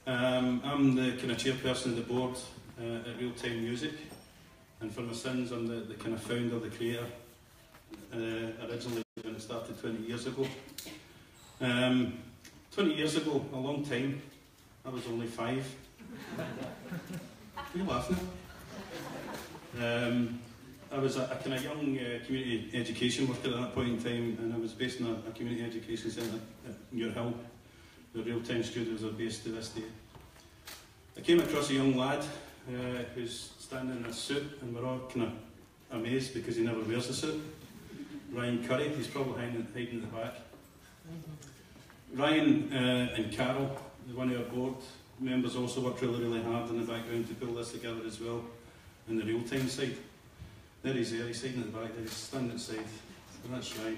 I'm the kind of chairperson of the board at Real Time Music, and for my sins, I'm the kind of founder, the creator, originally when it started 20 years ago. 20 years ago, a long time, I was only 5. Are you laughing? I was a kind of young community education worker at that point in time, and I was based in a community education centre at Muir Hill. The Real Time studios are based to this day. I came across a young lad who's standing in a suit, and we're all kind of amazed because he never wears a suit. Ryan Curry, he's probably hiding in the back. Ryan and Carol, one of our board members, also worked really hard in the background to pull this together as well, on the Real Time side. There he's there, he's hiding at the back there, he's standing outside. So that's Ryan.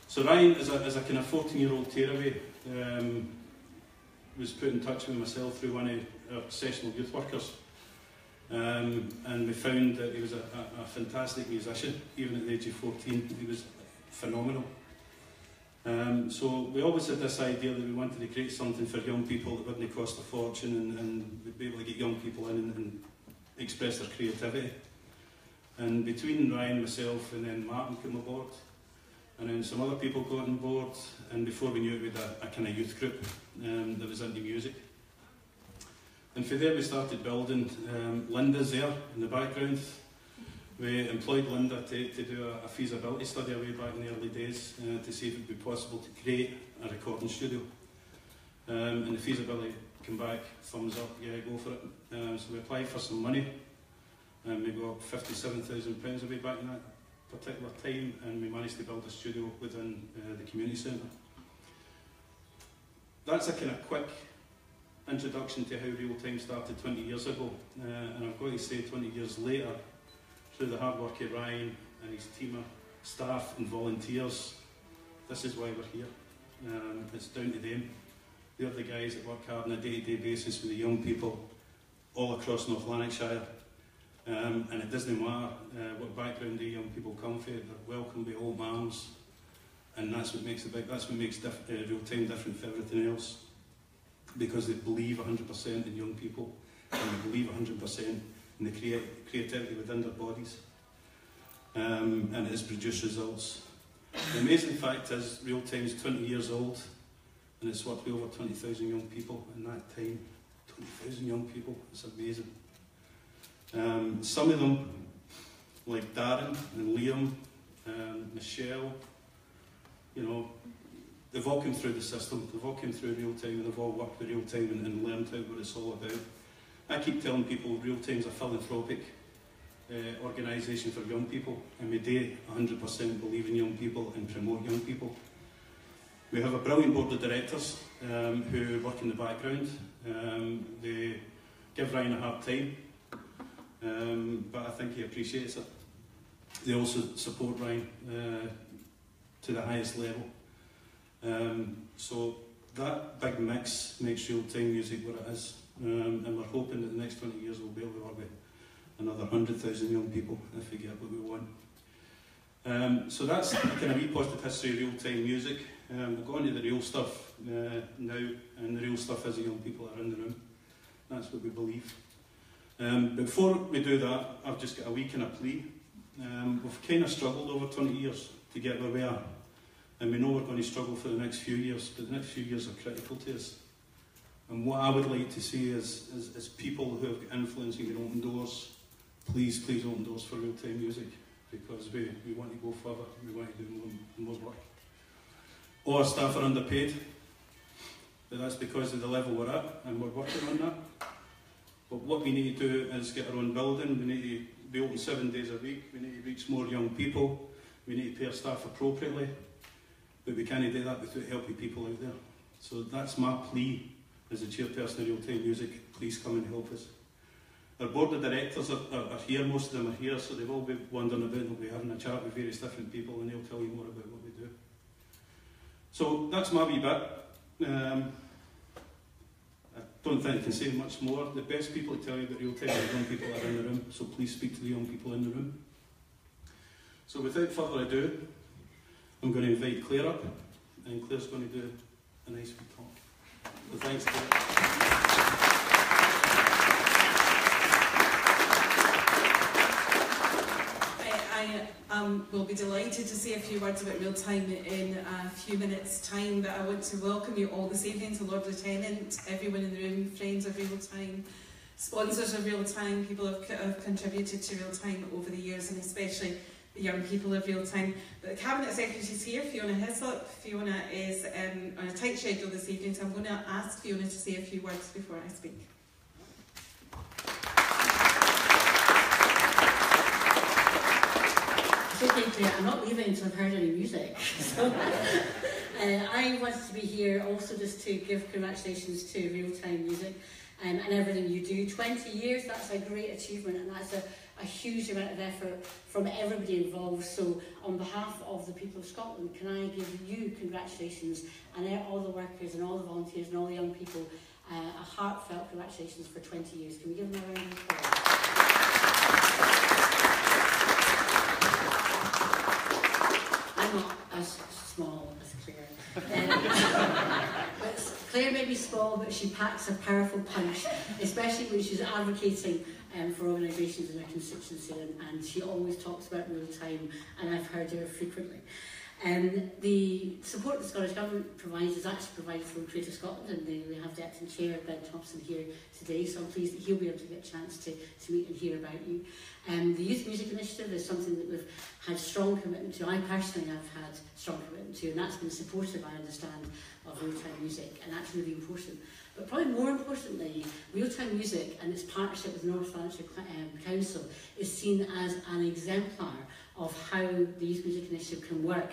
So Ryan, as a kind of 14-year-old tearaway, was put in touch with myself through one of our sessional youth workers. And we found that he was a fantastic musician, even at the age of 14. He was phenomenal. So we always had this idea that we wanted to create something for young people that wouldn't cost a fortune, and we'd be able to get young people in and express their creativity. And between Ryan, myself, and then Martin came aboard, and then some other people got on board, and before we knew it, we had a kind of youth group that was into music. And from there we started building. Linda's there in the background. We employed Linda to do a feasibility study way back in the early days to see if it would be possible to create a recording studio. And the feasibility came back, thumbs up, yeah, go for it. So we applied for some money, and we got £57,000 away back in that particular time, and we managed to build a studio within the community centre. That's a kind of quick introduction to how Real Time started 20 years ago, and I've got to say 20 years later, through the hard work of Ryan and his team of staff and volunteers, this is why we're here. It's down to them. They're the guys that work hard on a day-to-day basis with the young people all across North Lanarkshire. And it doesn't matter what background the young people come from, they're welcome by all arms, and that's what makes Real Time different from everything else, because they believe 100% in young people, and they believe 100% in the creativity within their bodies, and it has produced results. The amazing fact is, Real Time is 20 years old, and it's worked with over 20,000 young people in that time. 20,000 young people, it's amazing. Some of them, like Darren and Liam, Michelle, you know, they've all come through the system, they've all come through Real Time, and they've all worked with Real Time and learned what it's all about. I keep telling people Real Time is a philanthropic organisation for young people, and we do 100% believe in young people and promote young people. We have a brilliant board of directors who work in the background. They give Ryan a hard time, but I think he appreciates it. They also support Ryan to the highest level. So that big mix makes Real Time Music what it is. And we're hoping that the next 20 years we'll be able to work with another 100,000 young people if we get what we want. So that's a kind of wee positive history of Real Time Music. We'll go on to the real stuff now, and the real stuff is the young people that are in the room. That's what we believe. But before we do that, I've just got a wee kind of plea. We've kind of struggled over 20 years to get where we are, and we know we're going to struggle for the next few years, but the next few years are critical to us. And what I would like to see is people who have got influence and can open doors, please open doors for Real Time Music, because we want to go further, we want to do more work. All our staff are underpaid, but that's because of the level we're at, and we're working on that. But what we need to do is get our own building, we need to be open 7 days a week, we need to reach more young people, we need to pay our staff appropriately, but we can't do that without helping people out there. So that's my plea as the chairperson of Real Time Music. Please come and help us. Our board of directors are here, most of them are here, so they've all been wandering about, they'll be having a chat with various different people, and they'll tell you more about what we do. So that's my wee bit. I don't think I can say much more. The best people to tell you about Real Time are the young people that are in the room, so please speak to the young people in the room. So without further ado, I'm going to invite Claire up, and Claire's going to do a nice wee talk. So thanks, Claire. will be delighted to say a few words about Real Time in a few minutes' time, but I want to welcome you all this evening to Lord Lieutenant, everyone in the room, friends of Real Time, sponsors of Real Time, people who have contributed to Real Time over the years, and especially the young people of Real Time. But the Cabinet Secretary is here, Fiona Hislop. Fiona is on a tight schedule this evening, so I'm going to ask Fiona to say a few words before I speak. It's okay, Claire, I'm not leaving until I've heard any music. So, I wanted to be here also just to give congratulations to Real Time Music and everything you do. 20 years, that's a great achievement, and that's a huge amount of effort from everybody involved. So on behalf of the people of Scotland, can I give you congratulations, and all the workers and all the volunteers and all the young people a heartfelt congratulations for 20 years. Can we give them a round of applause? I'm not as small as Claire. But Claire may be small, but she packs a powerful punch, especially when she's advocating for organisations in her constituency, and she always talks about Real Time, and I've heard her frequently. The support the Scottish Government provides is actually provided from Creative Scotland, and we have the acting chair, Ben Thompson, here today, so I'm pleased that he'll be able to get a chance to meet and hear about you. The Youth Music Initiative is something that we've had strong commitment to. I personally have had strong commitment to, and that's been supportive, I understand, of Real Time Music, and that's really important. But probably more importantly, Real Time Music and its partnership with North Lanarkshire Council is seen as an exemplar of how the Youth Music Initiative can work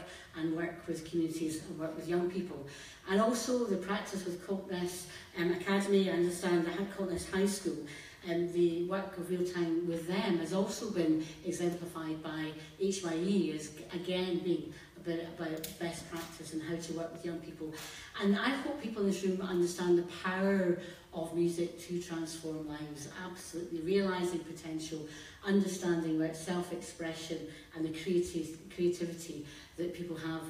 with communities and work with young people. And also the practice with Coltness Academy, I understand that Coltness High School, and the work of Real Time with them has also been exemplified by HYE as again being a bit about best practice and how to work with young people. And I hope people in this room understand the power of music to transform lives, absolutely realising potential, understanding about self-expression and the creativity that people have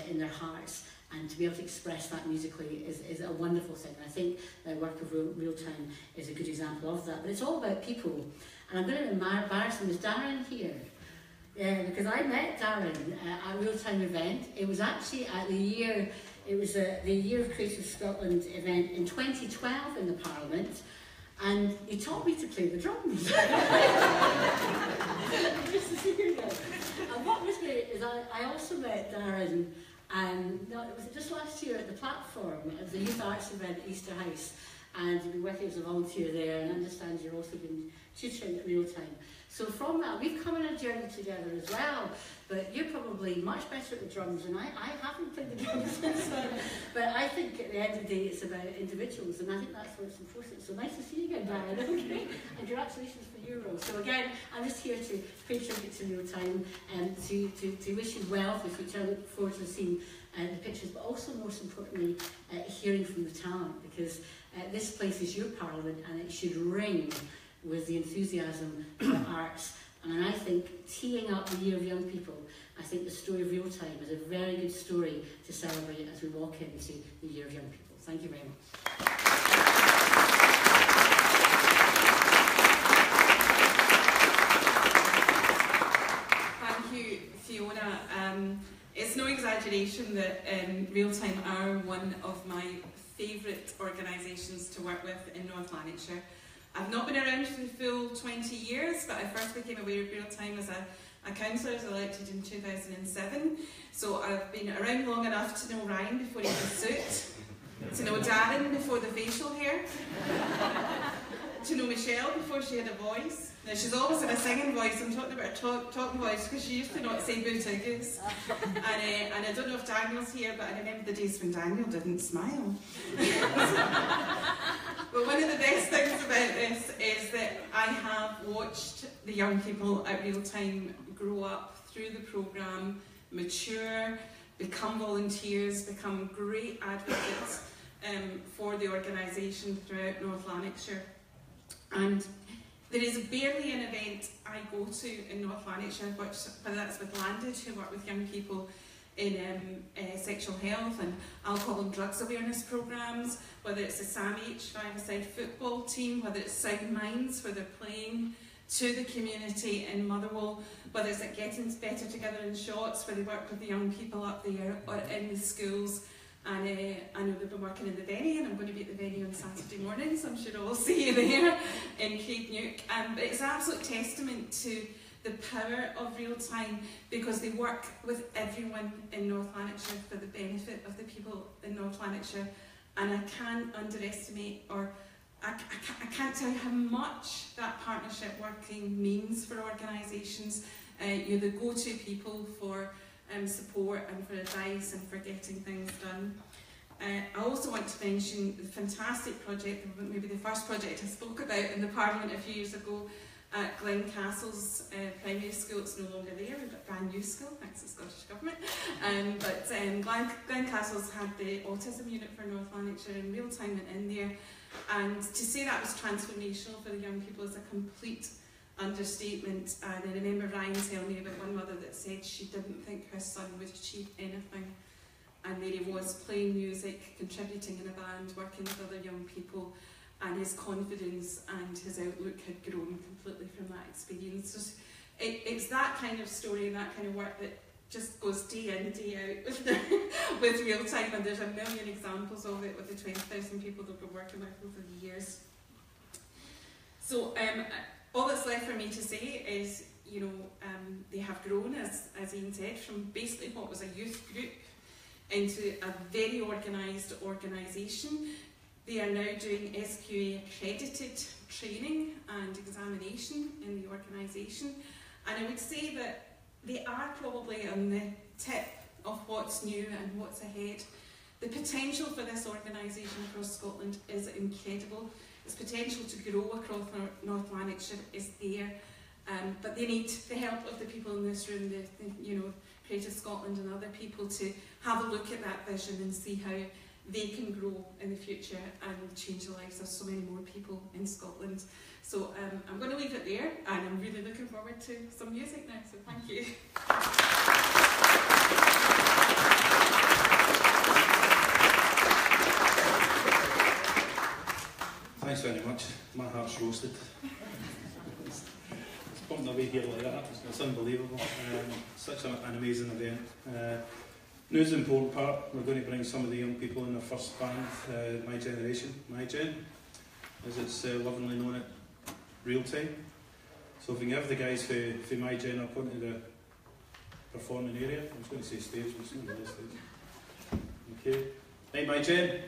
in their hearts, and to be able to express that musically is a wonderful thing. And I think the work of Real Time is a good example of that. But it's all about people. And I'm going to embarrass him. Is Darren here? Yeah, because I met Darren at a Real Time event. It was actually at the year of Creative Scotland event in 2012 in the Parliament. And he taught me to play the drums. And what was great is I also met Darren, and no, it was just last year at the platform of the Youth Arts event at Easter House, and you've been working as a volunteer there, and I understand you've also been tutoring at Real Time. So from that, we've come on a journey together as well, but you're probably much better at the drums than I haven't played the drums since then. But I think at the end of the day, it's about individuals, and I think that's what's important. So nice to see you again, Darren. Okay. And congratulations for your role. So again, I'm just here to pay tribute to Real Time and to wish you well for the future. I look forward to seeing the pictures, but also most importantly, hearing from the talent, because this place is your parliament and it should ring with the enthusiasm for arts. And I think teeing up the Year of Young People, I think the story of Real Time is a very good story to celebrate as we walk into the Year of Young People. Thank you very much. Thank you, Fiona. It's no exaggeration that Real Time are one of my favourite organisations to work with in North Lanarkshire. I've not been around for the full 20 years, but I first became aware of Real Time as a councillor. I was elected in 2007, so I've been around long enough to know Ryan before he had a suit, to know Darren before the facial hair, to know Michelle before she had a voice. Now she's always had a singing voice. I'm talking about her talking voice because she used to not say boo to a goose. And I don't know if Daniel's here, but I remember the days when Daniel didn't smile. But one of the best things about this is that I have watched the young people at Real Time grow up through the programme, mature, become volunteers, become great advocates for the organisation throughout North Lanarkshire. And there is barely an event I go to in North Lanarkshire, whether that's with Landed, who work with young people in sexual health and alcohol and drugs awareness programmes, whether it's the SAMH five-a-side football team, whether it's Sound Minds, where they're playing to the community in Motherwell, whether it's at Getting Better Together in Shots, where they work with the young people up there, or in the schools. And I know they've been working in the venue, and I'm going to be at the venue on Saturday morning, so I'm sure I'll see you there in Craigneuk. But it's an absolute testament to the power of Real Time, because they work with everyone in North Lanarkshire for the benefit of the people in North Lanarkshire. And I can't underestimate, or I can't tell you how much that partnership working means for organisations. You're the go-to people for support and for advice and for getting things done. I also want to mention the fantastic project, maybe the first project I spoke about in the Parliament a few years ago at Glencastle's primary school. It's no longer there, we've got a brand new school, thanks to the Scottish Government. But Glencastle's had the autism unit for North Lanarkshire, and Real Time went in there. And to say that was transformational for the young people is a complete understatement. And I remember Ryan telling me about one mother that said she didn't think her son would achieve anything, and there he was playing music, contributing in a band, working with other young people, and his confidence and his outlook had grown completely from that experience. So it's that kind of story and that kind of work that just goes day in, day out with Real Time, and there's a million examples of it with the 20,000 people that we're working with over the years. So all that's left for me to say is, you know, they have grown, as Ian said, from basically what was a youth group into a very organised organisation. They are now doing SQA accredited training and examination in the organisation, and I would say that they are probably on the tip of what's new and what's ahead. The potential for this organisation across Scotland is incredible. Its potential to grow across North Lanarkshire is there, but they need the help of the people in this room, the Creative Scotland and other people, to have a look at that vision and see how they can grow in the future and change the lives of so many more people in Scotland. So I'm going to leave it there, and I'm really looking forward to some music now, so thank you. Thanks very much. My heart's roasted. It's pumping away here like that. It's unbelievable. Such an amazing event. Now's the important part. We're going to bring some of the young people in the first band, My Generation, My Gen, as it's lovingly known at Real Time. So if we can have the guys for My Gen up onto the performing area. I was going to say stage, but it's not really stage. Okay. Hey, My Gen.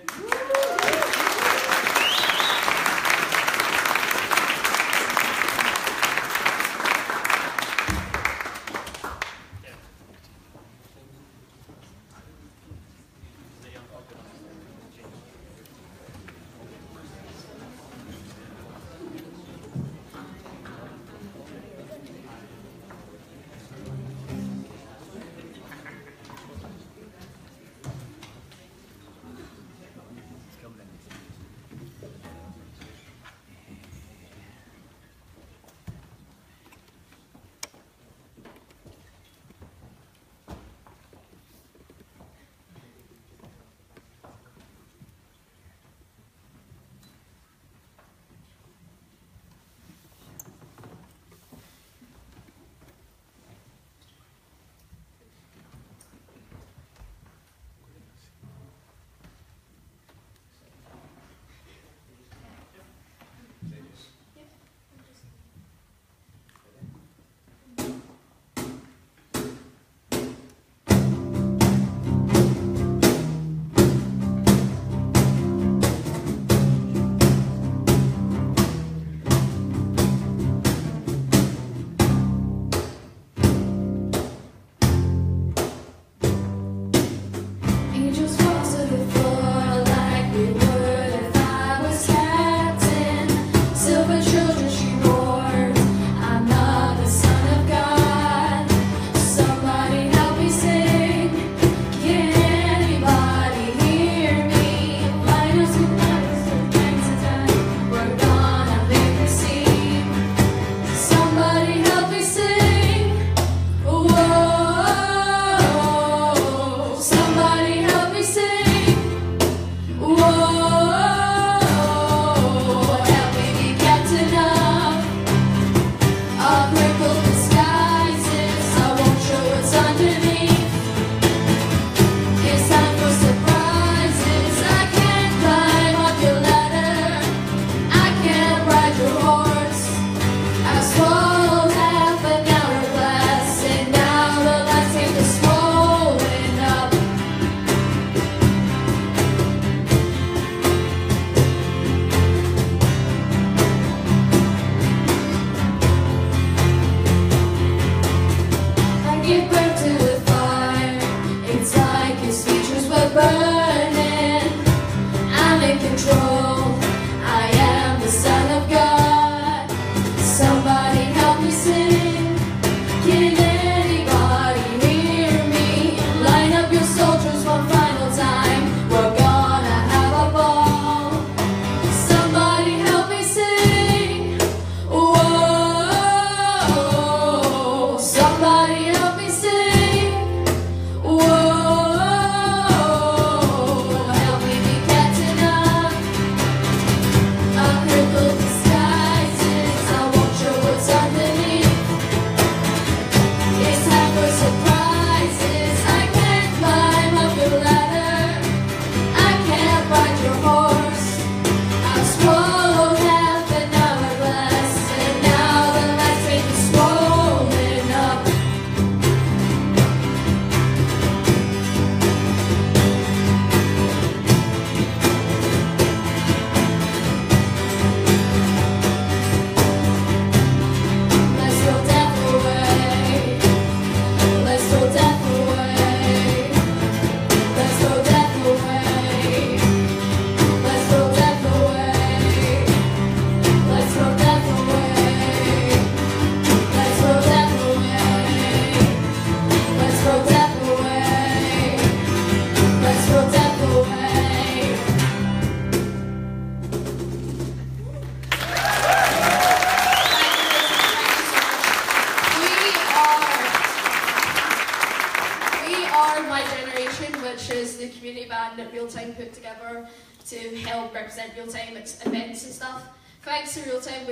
represent real time at events and stuff. Thanks to real time,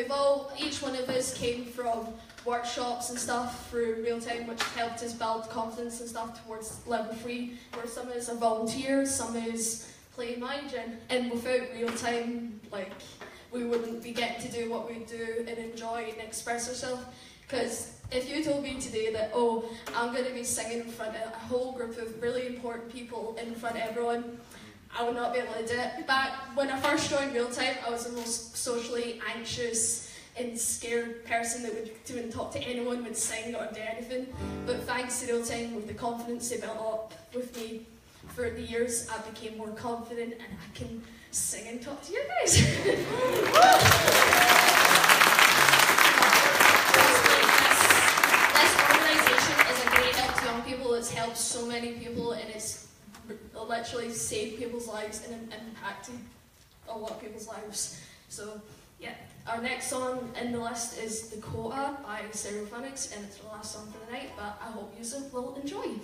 each one of us came from workshops and stuff through real time, which helped us build confidence and stuff towards level 3, where some of us are volunteers, some of us play managing, and without real time, like, we wouldn't be getting to do what we do and enjoy and express ourselves. Because if you told me today that, oh, I'm going to be singing in front of a whole group of really important people in front of everyone, I would not be able to do it. Back when I first joined real time, I was the most socially anxious and scared person that would even talk to anyone, would sing or do anything. But thanks to real time, with the confidence they built up with me throughout the years, I became more confident and I can sing and talk to you guys. This organisation is a great help to young people. It's helped so many people and it's literally saved people's lives and impacted a lot of people's lives. So yeah, our next song in the list is Dakota by Stereophonics, and it's the last song for the night, but I hope you will enjoy.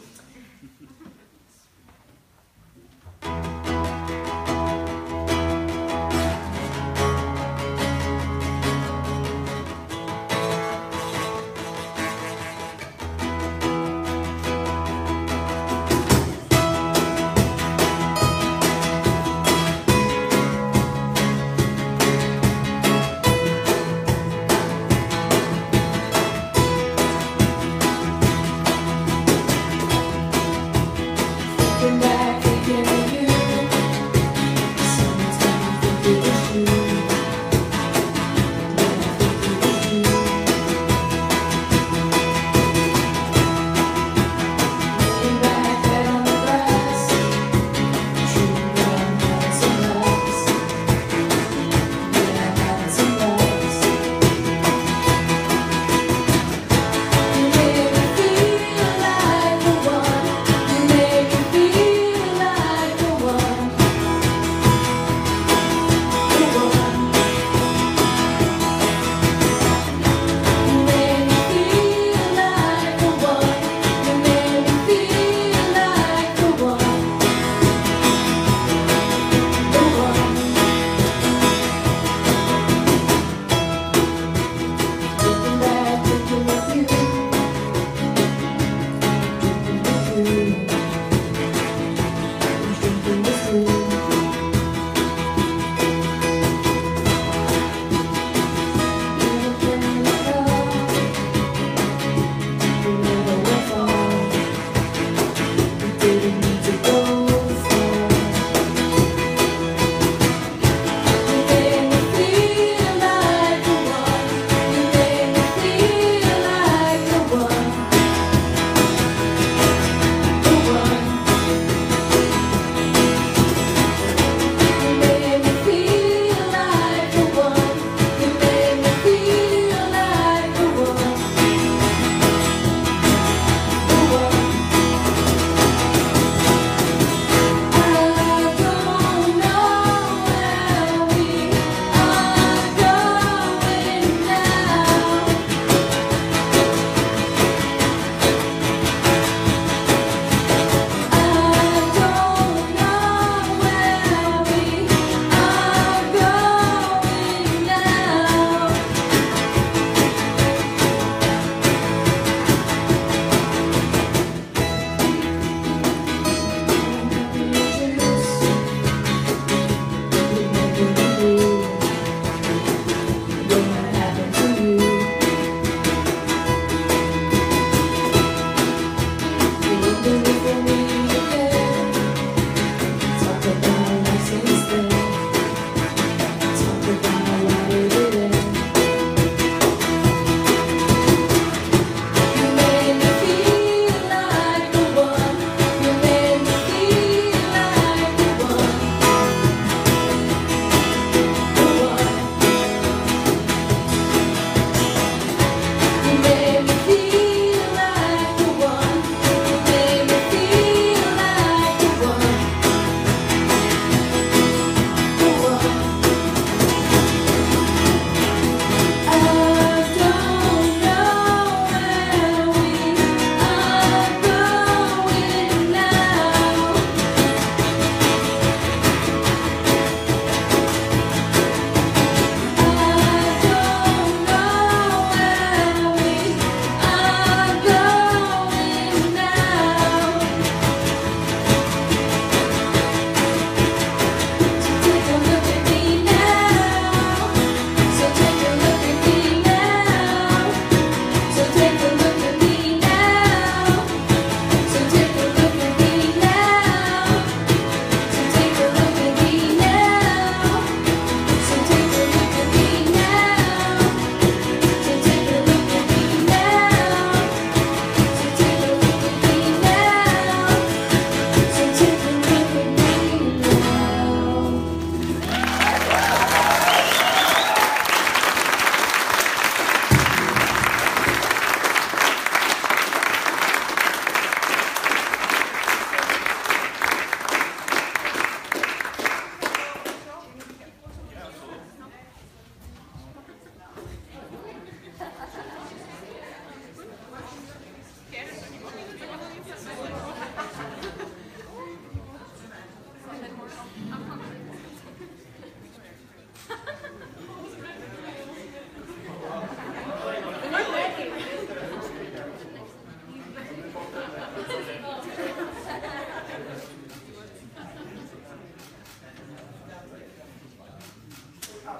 Can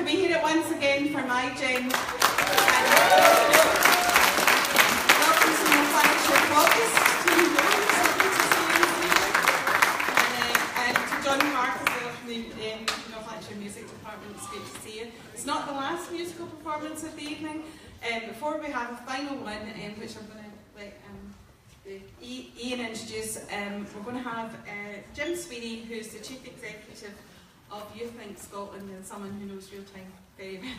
we hear it once again for my Jen? Welcome to my flagship caucus. And to John Park as well from the North Lanarkshire Music Department. It's great to see you. It's not the last musical performance of the evening. Before we have a final one, which I'm going to let Ian introduce, we're going to have Jim Sweeney, who's the Chief Executive of Youth Link Scotland and someone who knows real time very well.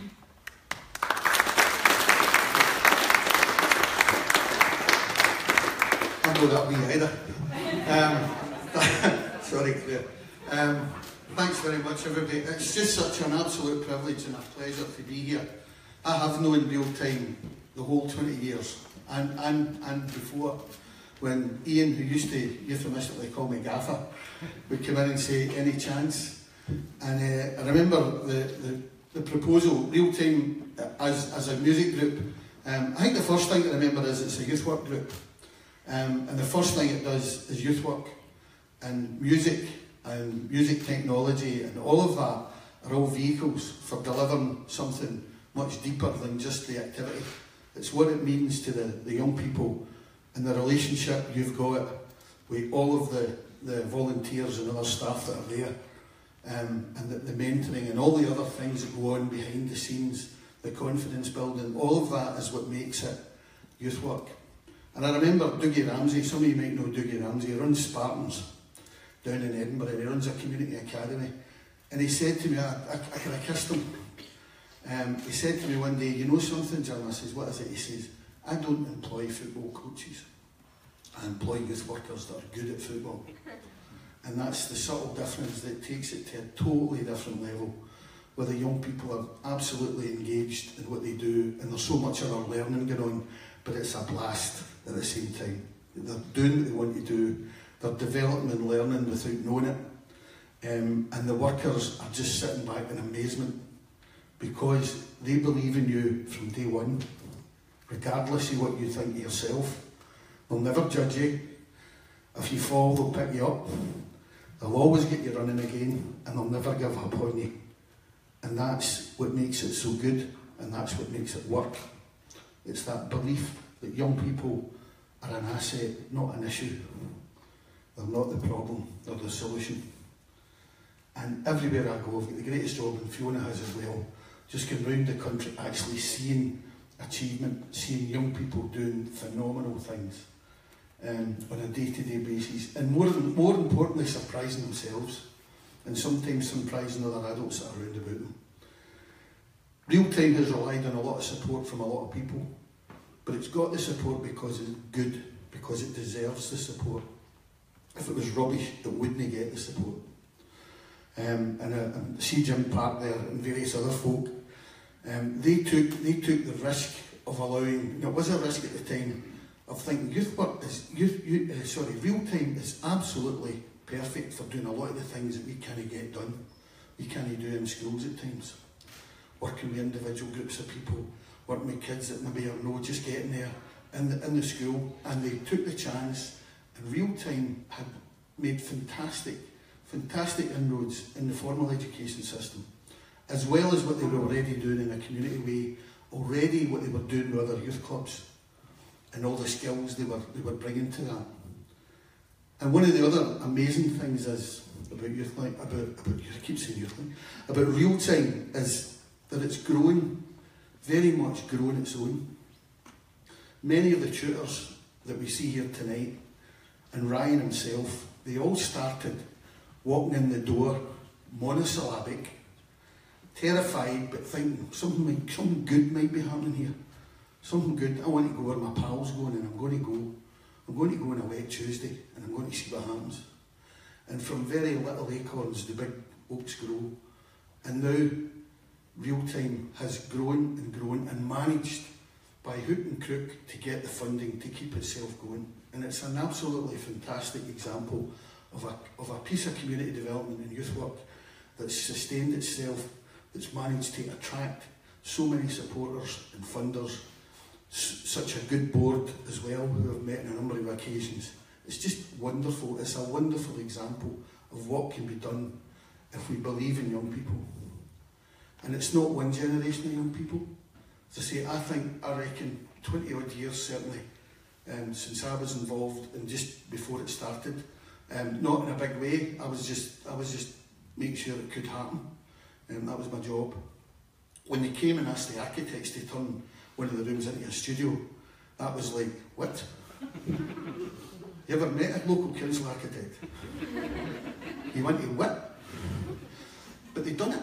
I know that wee either. Sorry, Claire. Thanks very much, everybody. It's just such an absolute privilege and a pleasure to be here. I have known real time the whole 20 years, and before, when Ian, who used to euphemistically call me Gaffer, would come in and say, any chance? And I remember the proposal, real time as a music group. I think the first thing to remember is it's a youth work group. And the first thing it does is youth work. And music technology and all of that are all vehicles for delivering something much deeper than just the activity. It's what it means to the young people and the relationship you've got with all of the volunteers and other staff that are there. And the mentoring and all the other things that go on behind the scenes, the confidence building, all of that is what makes it youth work. And I remember Dougie Ramsey, some of you might know Dougie Ramsey, he runs Spartans down in Edinburgh, and he runs a community academy. And he said to me, I kind of kissed him. He said to me one day, you know something, John? I says, what is it? He says, I don't employ football coaches. I employ youth workers that are good at football. And that's the subtle difference that takes it to a totally different level, where the young people are absolutely engaged in what they do, and there's so much other learning going on, but it's a blast at the same time. They're doing what they want to do, they're developing and learning without knowing it, and the workers are just sitting back in amazement, because they believe in you from day one, regardless of what you think of yourself. They'll never judge you. If you fall, they'll pick you up. They'll always get you running again, and they'll never give up on you. And that's what makes it so good, and that's what makes it work. It's that belief that young people are an asset, not an issue. They're not the problem, they're the solution. And everywhere I go, I've got the greatest job, and Fiona has as well, just going round the country actually seeing achievement, seeing young people doing phenomenal things. On a day-to-day basis, and more importantly, surprising themselves, and sometimes surprising other adults that are around about them. Real Time has relied on a lot of support from a lot of people, but it's got the support because it's good, because it deserves the support. If it was rubbish, it wouldn't get the support. And I see Jim Park there and various other folk. They took the risk of allowing, and it was a risk at the time, of thinking youth work is Real Time is absolutely perfect for doing a lot of the things that we can't get done. We can't do in schools at times. Working with individual groups of people, working with kids that maybe are no just getting there in the school, and they took the chance. And Real Time had made fantastic inroads in the formal education system, as well as what they were already doing in a community way, already what they were doing with other youth clubs, and all the skills they were bringing to that. And one of the other amazing things is about Youth Link, I keep saying Youth Link, about Real Time, is that it's growing, very much growing its own. Many of the tutors that we see here tonight, and Ryan himself, they all started walking in the door, monosyllabic, terrified, but thinking something good might be happening here. Something good. I want to go where my pal's going, and I'm going to go on a wet Tuesday, and I'm going to see what happens. And from very little acorns, the big oaks grow. And now, Real Time has grown and managed by hook and crook to get the funding to keep itself going. And it's an absolutely fantastic example of a piece of community development and youth work that's sustained itself, that's managed to attract so many supporters and funders, such a good board as well, who have met on a number of occasions. It's just wonderful. It's a wonderful example of what can be done if we believe in young people. And it's not one generation of young people. As I say, I reckon 20 odd years certainly, since I was involved and just before it started. Not in a big way, I was just making sure it could happen. That was my job. When they came and asked the architects to turn one of the rooms into a studio, that was like, what? You ever met a local council architect? You want to what? But they'd done it.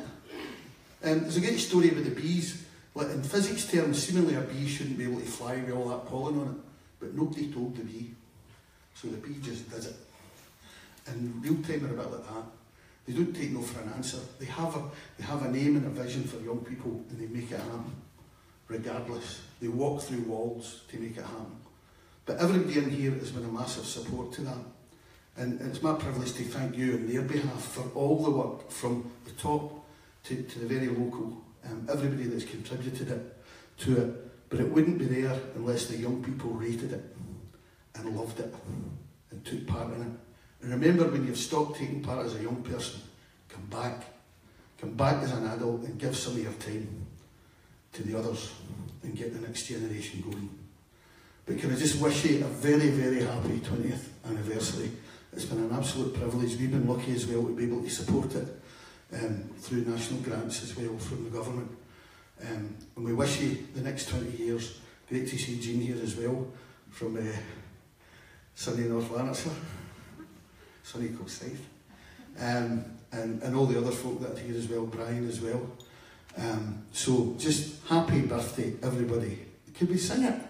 There's a great story about the bees. Like in physics terms, seemingly a bee shouldn't be able to fly with all that pollen on it, but nobody told the bee. So the bee just does it. And real time are a bit like that. They don't take no for an answer. They have a name and a vision for young people, and they make it happen, regardless. They walk through walls to make it happen. But everybody in here has been a massive support to that. And it's my privilege to thank you on their behalf for all the work from the top to the very local, everybody that's contributed to it. But it wouldn't be there unless the young people rated it and loved it and took part in it. And remember, when you've stopped taking part as a young person, come back as an adult and give some of your time to the others and get the next generation going. But can I just wish you a very, very happy 20th anniversary. It's been an absolute privilege. We've been lucky as well to be able to support it through national grants as well from the government. And we wish you the next 20 years. Great to see Jean here as well from sunny North Lanarkshire, sunny Coast and all the other folk that are here as well, Brian as well. So just happy birthday, everybody. Could we sing it?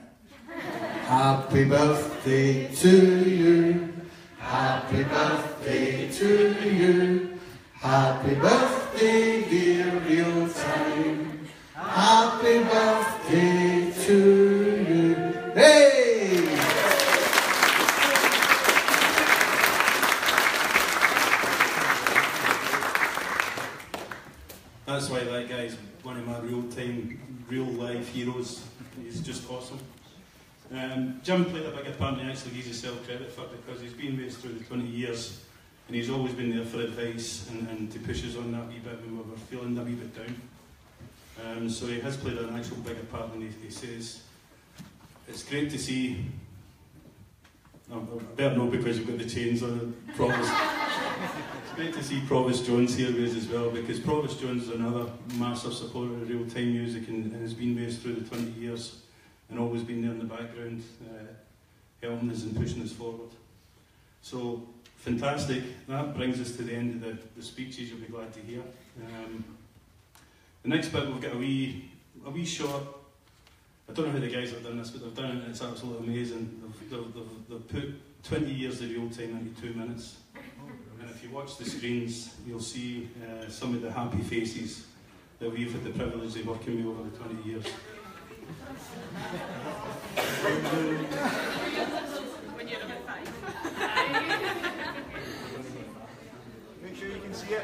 Happy birthday to you. Happy birthday to you. Happy birthday, dear Real Time. Happy birthday to you. Hey! That's why that guy's one of my real life heroes. He's just awesome. Jim played a bigger part, and he actually gives himself credit for it because he's been with us through the 20 years and he's always been there for advice and to push us on that wee bit when we were feeling a wee bit down. So he has played an actual bigger part than he says. It's great to see, I better know because you've got the chains on it, Provost. It's great to see Provost Jones here with us as well, because Provost Jones is another massive supporter of real-time music and has been with us through the 20 years and always been there in the background, helping us and pushing us forward. So, fantastic. That brings us to the end of the speeches you'll be glad to hear. The next bit, we've got a wee short. I don't know how the guys have done this, but they've done it and it's absolutely amazing. They've put 20 years of real time into 2 minutes. And if you watch the screens, you'll see some of the happy faces that we've had the privilege of working with over the 20 years. When you're about 5. Make sure you can see it.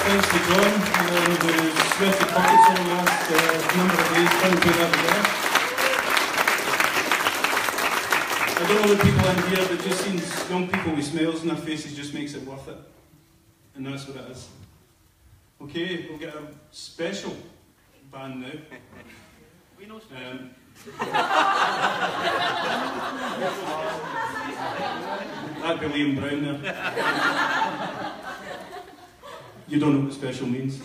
thanks to John, who's sweaty pockets over the last number of days trying to put that together. I don't know the people in here, but just seeing young people with smiles on their faces just makes it worth it. And that's what it is. Okay, we'll get a special band now. We know special. That'd be Liam Brown there. You don't know what special means.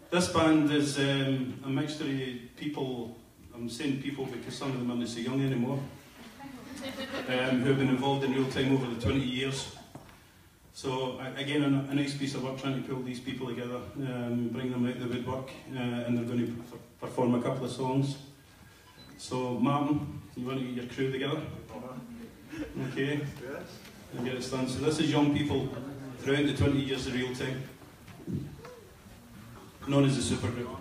This band is a mixture of people, I'm saying people because some of them aren't so young anymore, who have been involved in real time over the 20 years. So again, a nice piece of work trying to pull these people together, bring them out the woodwork, and they're going to perform a couple of songs. So Martin, you want to get your crew together? Okay, and get it done. So this is young people throughout the 20 years of real time, known as the supergroup.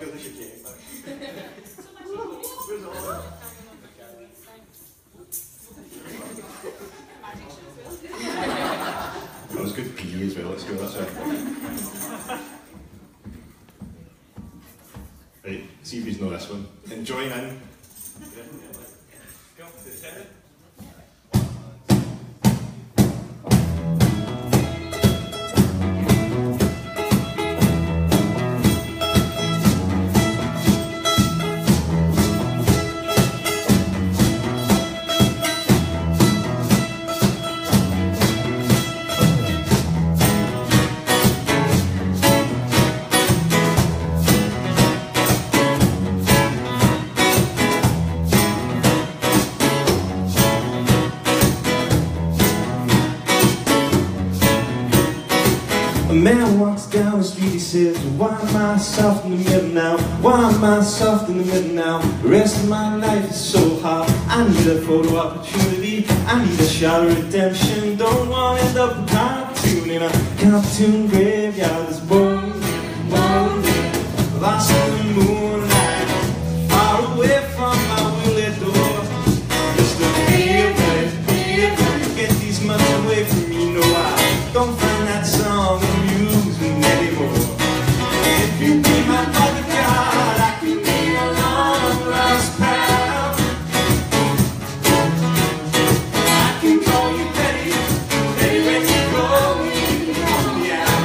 feel like you're getting back. That was good PE as well, let's go that way. Right, see if you know this one. And join in. Go to the tenant. A man walks down the street, he says, why am I soft in the middle now? Why am I soft in the middle now? The rest of my life is so hard. I need a photo opportunity, I need a shot of redemption. Don't want to end up a cartoon in a cartoon graveyard. This lonely, lost in the moonlight, far away from my willie door. Just a feeling, get these months away from me. No, I don't find that song amusing anymore. If you be my bodyguard, I can be a long lost pal. I can call you Betty, Betty when you call me, yeah.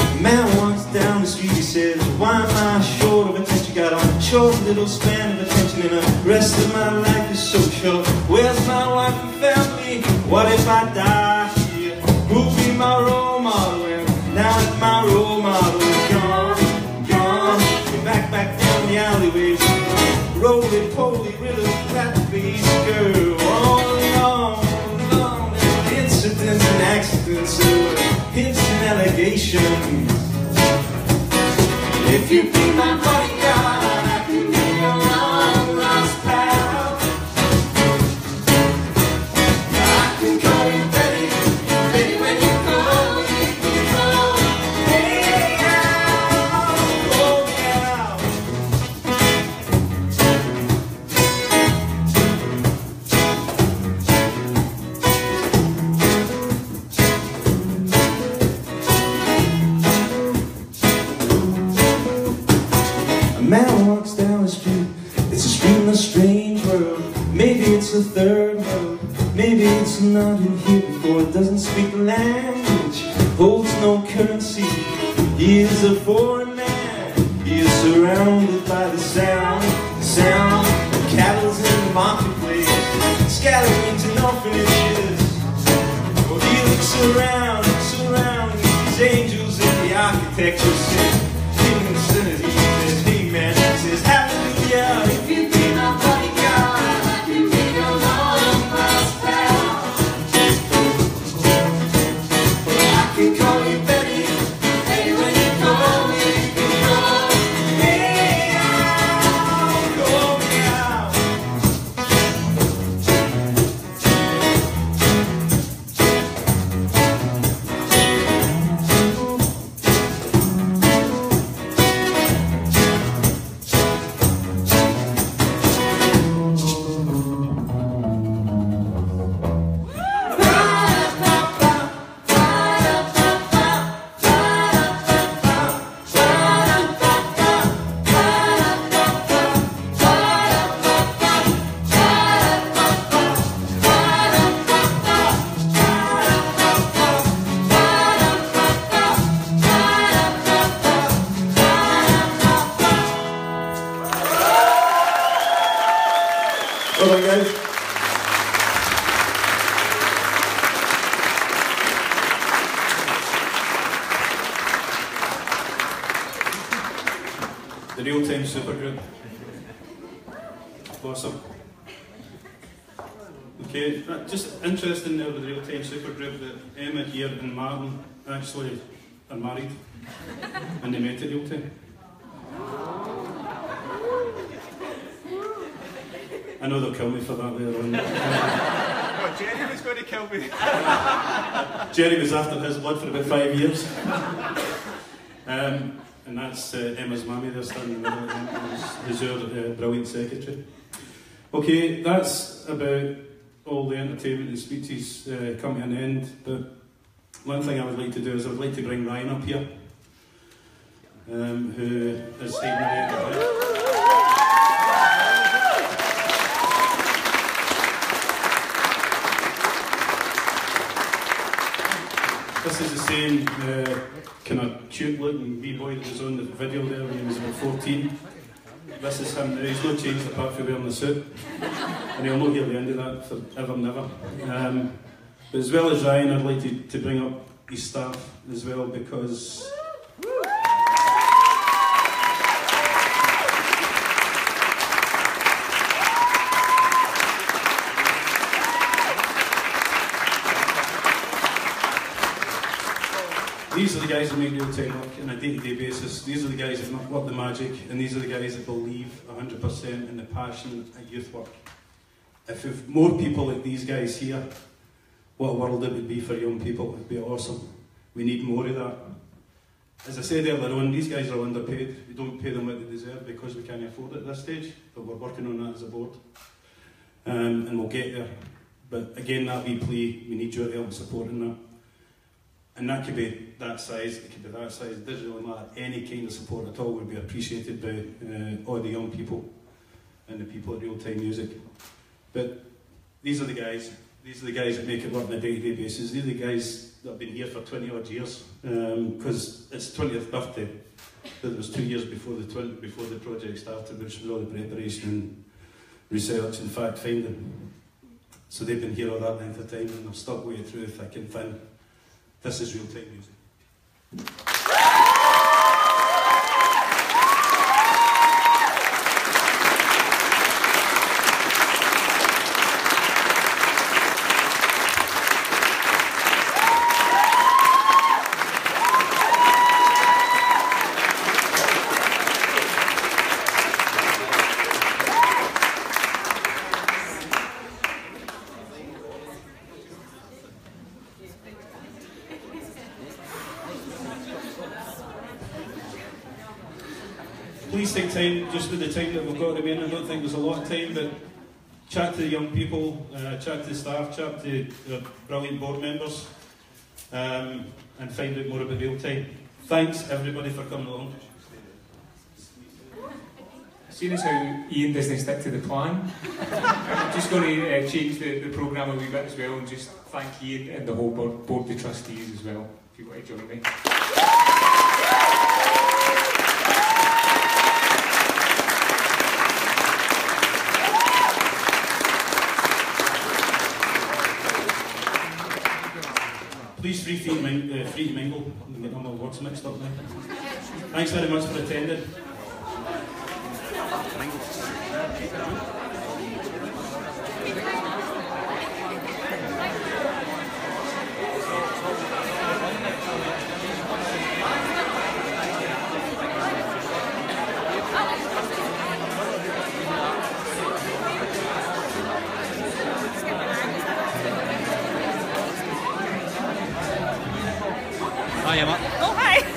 A man walks down the street, he says, why am I short of attention? Got a short little span of attention, and the rest of my life is so short. Where's my wife and family? What if I die here? Who'll be my role model? And now that my role model is gone, you're back down the alleyways, roly-poly, riddle, flat-faced girl. All along, there were incidents and accidents, there were hints and allegations. If you be my bodyguard, I can be your long lost pal. I can call you Betty, Betty when you call me, hey, oh yeah. A man walks down the street, it's a street in a strange world. Maybe it's a third world, maybe it's not in here before. It doesn't speak the language, holds no currency. He is a foreign man, he is surrounded by the sound of cattle's in the marketplace, scattering into orphanages. Oh, he looks around, these angels in the architecture sing. King and sinners, he says, hey man, he says, hallelujah. If you be my bodyguard, I can be your long lost pal. I can call you Betty, Betty when you call me, hey, call me out. Well done, guys. The real-time supergroup. Awesome. Okay, just interesting now with the real-time supergroup that Emma here and Martin actually are married and they met at real-time. I know they'll kill me for that later on. Oh, Jerry was going to kill me. Jerry was after his blood for about 5 years. And that's Emma's mammy there standing in the middle of him, who's our brilliant secretary. Okay, that's about all the entertainment and speeches come to an end, but one thing I would like to do is I would like to bring Ryan up here, who is hiding away at the back. This is the same kind of cute looking wee boy that was on the video there when he was about 14. This is him now. He's not changed apart from wearing the suit. And he'll not hear the end of that forever and ever. But as well as Ryan, I'd like to bring up his staff as well, because these are the guys that make real time work on a day-to-day basis. These are the guys that work the magic, and these are the guys that believe 100% in the passion at youth work. If we've more people like these guys here, what a world it would be for young people. It would be awesome. We need more of that. As I said earlier on, these guys are underpaid. We don't pay them what they deserve because we can't afford it at this stage, but we're working on that as a board. And we'll get there. But again, that wee plea, we need your help supporting that. And that could be that size, it could be that size, it doesn't really matter. Any kind of support at all would be appreciated by all the young people and the people at Real Time Music. But these are the guys that make it work on a day-to-day basis. These are the guys that have been here for 20 odd years, because it's 20th birthday. That was 2 years before the project started, which was all the preparation and research and fact finding. So they've been here all that length of time, and they've stuck way through thick and thin. This is Real Time Music. Please take time, just with the time that we've got remaining. I don't think there's a lot of time, but chat to the young people, chat to the staff, chat to the brilliant board members, and find out more about Real Time. Thanks everybody for coming along. Seeing as how Ian doesn't stick to the plan, I'm just going to change the programme a wee bit as well, and just thank Ian and the whole board of trustees as well, if you want to join me. Please free to mingle. I'm getting all my words mixed up now. Thanks very much for attending. Hi, Emma. Oh, hi.